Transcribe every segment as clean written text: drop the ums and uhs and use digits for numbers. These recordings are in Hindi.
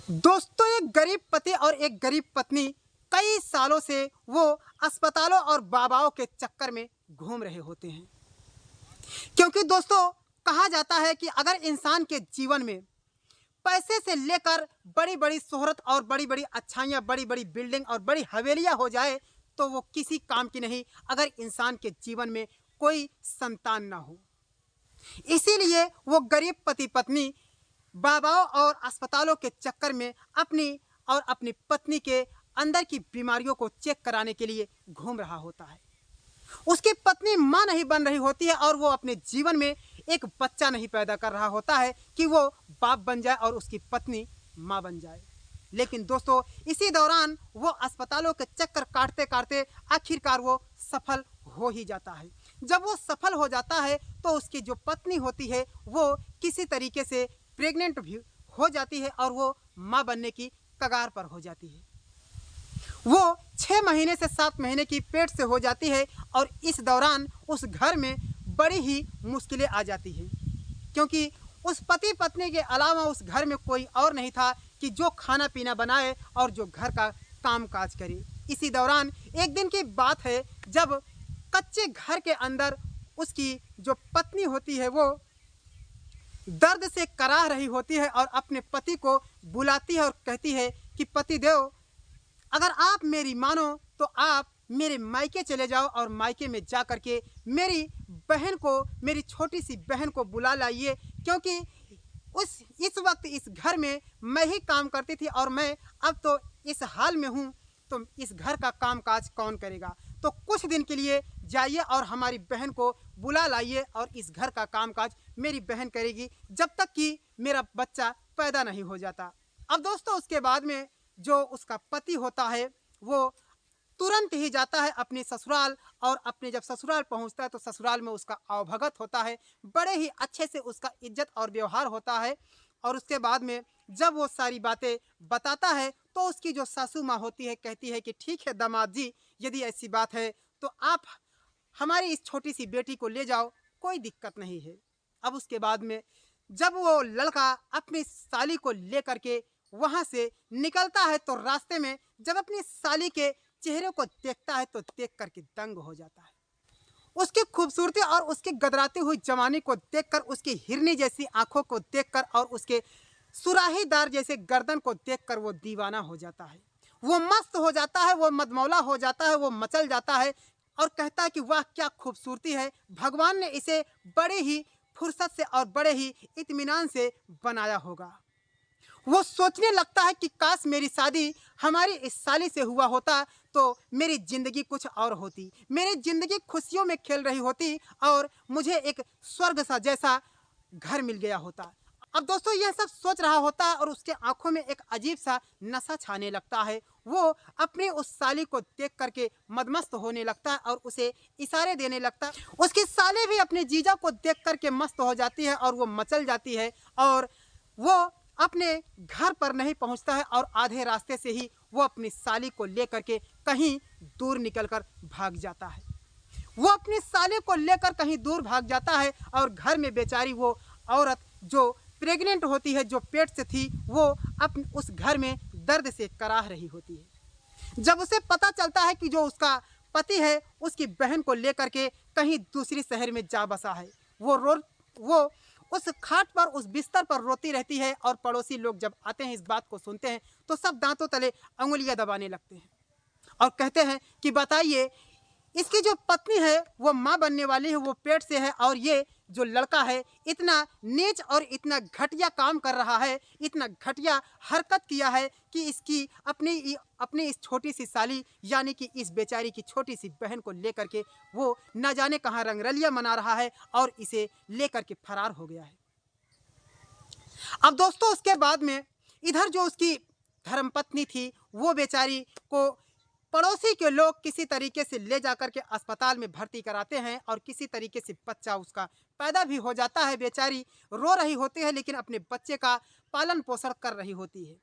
दोस्तों, एक गरीब पति और एक गरीब पत्नी कई सालों से वो अस्पतालों और बाबाओं के चक्कर में घूम रहे होते हैं। क्योंकि दोस्तों, कहा जाता है कि अगर इंसान के जीवन में पैसे से लेकर बड़ी बड़ी शोहरत और बड़ी बड़ी अच्छाइयाँ, बड़ी बड़ी बिल्डिंग और बड़ी हवेलियाँ हो जाए तो वो किसी काम की नहीं, अगर इंसान के जीवन में कोई संतान ना हो। इसीलिए वो गरीब पति पत्नी बाबाओं और अस्पतालों के चक्कर में अपनी और अपनी पत्नी के अंदर की बीमारियों को चेक कराने के लिए घूम रहा होता है। उसकी पत्नी मां नहीं बन रही होती है और वो अपने जीवन में एक बच्चा नहीं पैदा कर रहा होता है कि वो बाप बन जाए और उसकी पत्नी मां बन जाए। लेकिन दोस्तों, इसी दौरान वो अस्पतालों के चक्कर काटते काटते आखिरकार वो सफल हो ही जाता है। जब वो सफल हो जाता है तो उसकी जो पत्नी होती है वो किसी तरीके से प्रेग्नेंट भी हो जाती है और वो माँ बनने की कगार पर हो जाती है। वो 6 महीने से 7 महीने की पेट से हो जाती है और इस दौरान उस घर में बड़ी ही मुश्किलें आ जाती हैं, क्योंकि उस पति पत्नी के अलावा उस घर में कोई और नहीं था कि जो खाना पीना बनाए और जो घर का काम काज करे। इसी दौरान एक दिन की बात है, जब कच्चे घर के अंदर उसकी जो पत्नी होती है वो दर्द से कराह रही होती है और अपने पति को बुलाती है और कहती है कि पति देव, अगर आप मेरी मानो तो आप मेरे मायके चले जाओ और मायके में जा कर के मेरी बहन को, मेरी छोटी सी बहन को बुला लाइए, क्योंकि इस वक्त इस घर में मैं ही काम करती थी और मैं अब तो इस हाल में हूँ, तो इस घर का काम काज कौन करेगा। तो कुछ दिन के लिए जाइए और हमारी बहन को बुला लाइए और इस घर का काम काज मेरी बहन करेगी जब तक कि मेरा बच्चा पैदा नहीं हो जाता। अब दोस्तों, उसके बाद में जो उसका पति होता है वो तुरंत ही जाता है अपने ससुराल और अपने जब ससुराल पहुंचता है तो ससुराल में उसका अवभगत होता है, बड़े ही अच्छे से उसका इज्जत और व्यवहार होता है। और उसके बाद में जब वो सारी बातें बताता है तो उसकी जो सासू माँ होती है कहती है कि ठीक है दामाद जी, यदि ऐसी बात है तो आप हमारी इस छोटी सी बेटी को ले जाओ, कोई दिक्कत नहीं है। अब उसके बाद में जब वो लड़का अपनी साली को लेकर के वहाँ से निकलता है तो रास्ते में जब अपनी साली के चेहरे को देखता है तो देख करके दंग हो जाता है। उसकी खूबसूरती और उसकी गदराती हुई जवानी को देखकर, उसकी हिरनी जैसी आंखों को देखकर और उसके सुराहीदार जैसे गर्दन को देखकर वो दीवाना हो जाता है। वो मस्त हो जाता है, वो मदमौला हो जाता है, वो मचल जाता है और कहता है कि वाह क्या खूबसूरती है, भगवान ने इसे बड़े ही फुर्सत से और बड़े ही इत्मीनान से बनाया होगा। वो सोचने लगता है कि काश मेरी शादी हमारी इस साली से हुआ होता तो मेरी ज़िंदगी कुछ और होती, मेरी ज़िंदगी खुशियों में खेल रही होती और मुझे एक स्वर्ग सा जैसा घर मिल गया होता। अब दोस्तों, यह सब सोच रहा होता है और उसके आंखों में एक अजीब सा नशा छाने लगता है। वो अपनी उस साली को देख करके मदमस्त होने लगता है और उसे इशारे देने लगता है। उसकी साली भी अपने जीजा को देख करके मस्त हो जाती है और वो मचल जाती है और वो अपने घर पर नहीं पहुंचता है और आधे रास्ते से ही वो अपनी साली को लेकर के कहीं दूर निकलकर भाग जाता है। वो अपनी साली को लेकर कहीं दूर भाग जाता है और घर में बेचारी वो औरत जो प्रेग्नेंट होती है, जो पेट से थी, वो अपने उस घर में दर्द से कराह रही होती है। जब उसे पता चलता है कि जो उसका पति है उसकी बहन को लेकर के कहीं दूसरी शहर में जा बसा है, वो उस खाट पर, उस बिस्तर पर रोती रहती है और पड़ोसी लोग जब आते हैं, इस बात को सुनते हैं तो सब दांतों तले अंगुलियां दबाने लगते हैं और कहते हैं कि बताइए, इसकी जो पत्नी है वो माँ बनने वाली है, वो पेट से है और ये जो लड़का है इतना नीच और इतना घटिया काम कर रहा है, इतना घटिया हरकत किया है कि इसकी अपनी अपनी इस छोटी सी साली यानी कि इस बेचारी की छोटी सी बहन को लेकर के वो न जाने कहाँ रंगरलिया मना रहा है और इसे लेकर के फरार हो गया है। अब दोस्तों, उसके बाद में इधर जो उसकी धर्मपत्नी थी वो बेचारी को पड़ोसी के लोग किसी तरीके से ले जाकर के अस्पताल में भर्ती कराते हैं और किसी तरीके से बच्चा उसका पैदा भी हो जाता है। बेचारी रो रही होती है लेकिन अपने बच्चे का पालन पोषण कर रही होती है।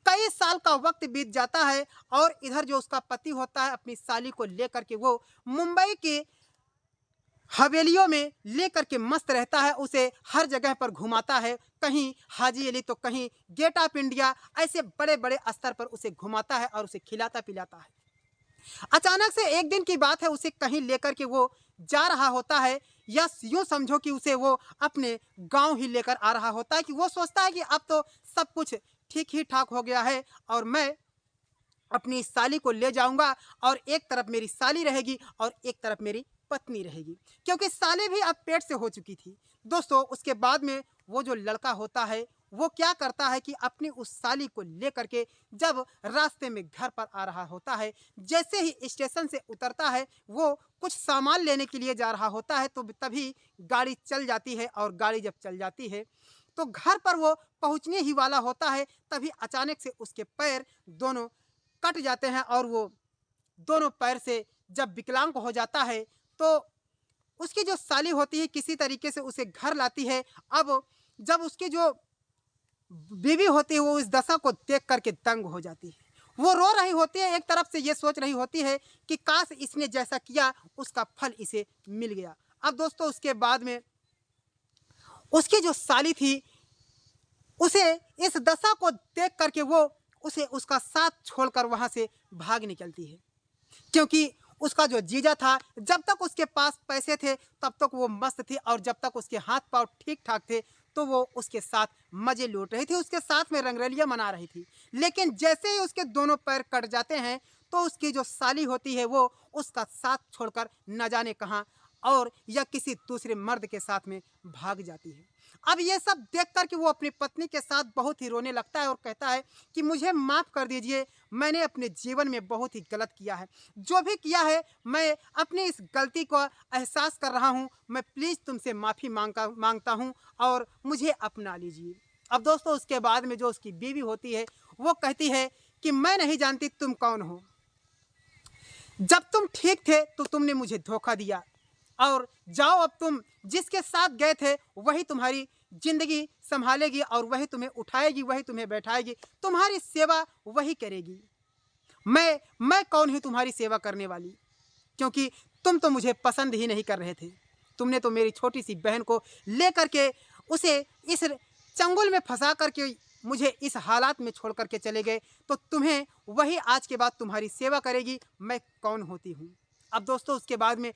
कई साल का वक्त बीत जाता है और इधर जो उसका पति होता है अपनी साली को लेकर के वो मुंबई के हवेलियों में लेकर के मस्त रहता है, उसे हर जगह पर घुमाता है, कहीं हाजी अली तो कहीं गेट ऑफ इंडिया, ऐसे बड़े बड़े स्तर पर उसे घुमाता है और उसे खिलाता पिलाता है। अचानक से एक दिन की बात है, उसे कहीं लेकर के वो जा रहा होता है, या यूँ समझो कि उसे वो अपने गांव ही लेकर आ रहा होता है, कि वो सोचता है कि अब तो सब कुछ ठीक ही ठाक हो गया है और मैं अपनी साली को ले जाऊंगा, और एक तरफ मेरी साली रहेगी और एक तरफ मेरी पत्नी रहेगी, क्योंकि साली भी अब पेट से हो चुकी थी। दोस्तों, उसके बाद में वो जो लड़का होता है वो क्या करता है कि अपनी उस साली को लेकर के जब रास्ते में घर पर आ रहा होता है, जैसे ही स्टेशन से उतरता है, वो कुछ सामान लेने के लिए जा रहा होता है, तो तभी गाड़ी चल जाती है, और गाड़ी जब चल जाती है तो घर पर वो पहुंचने ही वाला होता है, तभी अचानक से उसके पैर दोनों कट जाते हैं, और वो दोनों पैर से जब विकलांग हो जाता है, तो उसकी जो साली होती है किसी तरीके से उसे घर लाती है। अब जब उसकी जो बीवी होती है वो इस दशा को देख करके दंग हो जाती है, वो रो रही होती है, एक तरफ से ये सोच रही होती है कि काश इसने जैसा किया उसका फल इसे मिल गया। अब दोस्तों, उसके बाद में उसकी जो साली थी, उसे इस दशा को देख करके वो उसे उसका साथ छोड़कर वहां से भाग निकलती है, क्योंकि उसका जो जीजा था, जब तक उसके पास पैसे थे तब तक वो मस्त थी, और जब तक उसके हाथ पांव ठीक ठाक थे तो वो उसके साथ मजे लूट रही थी, उसके साथ में रंगरलियां मना रही थी। लेकिन जैसे ही उसके दोनों पैर कट जाते हैं तो उसकी जो साली होती है वो उसका साथ छोड़कर न जाने कहाँ, और या किसी दूसरे मर्द के साथ में भाग जाती है। अब ये सब देख कर के वो अपनी पत्नी के साथ बहुत ही रोने लगता है और कहता है कि मुझे माफ़ कर दीजिए, मैंने अपने जीवन में बहुत ही गलत किया है, जो भी किया है मैं अपनी इस गलती को एहसास कर रहा हूँ, मैं प्लीज़ तुमसे माफ़ी मांगता हूँ और मुझे अपना लीजिए। अब दोस्तों, उसके बाद में जो उसकी बीवी होती है वो कहती है कि मैं नहीं जानती तुम कौन हो, जब तुम ठीक थे तो तुमने मुझे धोखा दिया, और जाओ, अब तुम जिसके साथ गए थे वही तुम्हारी जिंदगी संभालेगी, और वही तुम्हें उठाएगी, वही तुम्हें बैठाएगी, तुम्हारी सेवा वही करेगी। मैं कौन हूँ तुम्हारी सेवा करने वाली, क्योंकि तुम तो मुझे पसंद ही नहीं कर रहे थे। तुमने तो मेरी छोटी सी बहन को लेकर के उसे इस चंगुल में फंसा करके मुझे इस हालात में छोड़ करके चले गए, तो तुम्हें वही आज के बाद तुम्हारी सेवा करेगी, मैं कौन होती हूँ। अब दोस्तों, उसके बाद में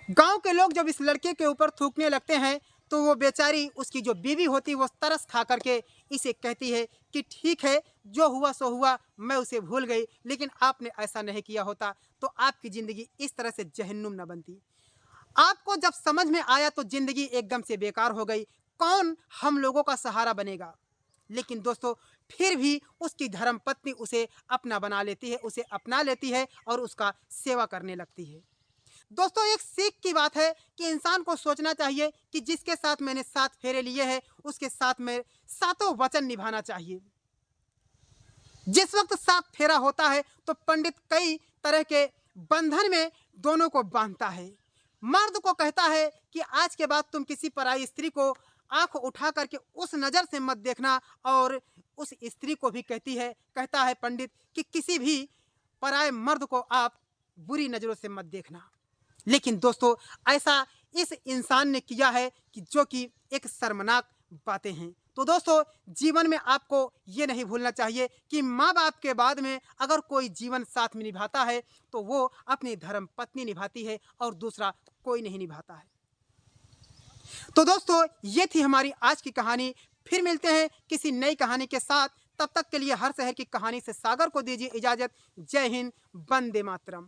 गांव के लोग जब इस लड़के के ऊपर थूकने लगते हैं, तो वो बेचारी उसकी जो बीवी होती है वो तरस खा करके इसे कहती है कि ठीक है, जो हुआ सो हुआ, मैं उसे भूल गई, लेकिन आपने ऐसा नहीं किया होता तो आपकी ज़िंदगी इस तरह से जहन्नुम न बनती। आपको जब समझ में आया तो ज़िंदगी एकदम से बेकार हो गई, कौन हम लोगों का सहारा बनेगा। लेकिन दोस्तों, फिर भी उसकी धर्म पत्नी उसे अपना बना लेती है, उसे अपना लेती है और उसका सेवा करने लगती है। दोस्तों, एक सीख की बात है कि इंसान को सोचना चाहिए कि जिसके साथ मैंने 7 फेरे लिए हैं उसके साथ में सातों वचन निभाना चाहिए। जिस वक्त 7 फेरा होता है तो पंडित कई तरह के बंधन में दोनों को बांधता है। मर्द को कहता है कि आज के बाद तुम किसी पराई स्त्री को आंख उठा करके उस नज़र से मत देखना, और उस स्त्री को भी कहता है पंडित कि किसी भी पराए मर्द को आप बुरी नज़रों से मत देखना। लेकिन दोस्तों, ऐसा इस इंसान ने किया है कि जो कि एक शर्मनाक बातें हैं। तो दोस्तों, जीवन में आपको ये नहीं भूलना चाहिए कि माँ बाप के बाद में अगर कोई जीवन साथ में निभाता है तो वो अपनी धर्म पत्नी निभाती है और दूसरा कोई नहीं निभाता है। तो दोस्तों, ये थी हमारी आज की कहानी। फिर मिलते हैं किसी नई कहानी के साथ। तब तक के लिए हर शहर की कहानी से सागर को दीजिए इजाज़त। जय हिंद, वंदे मातरम।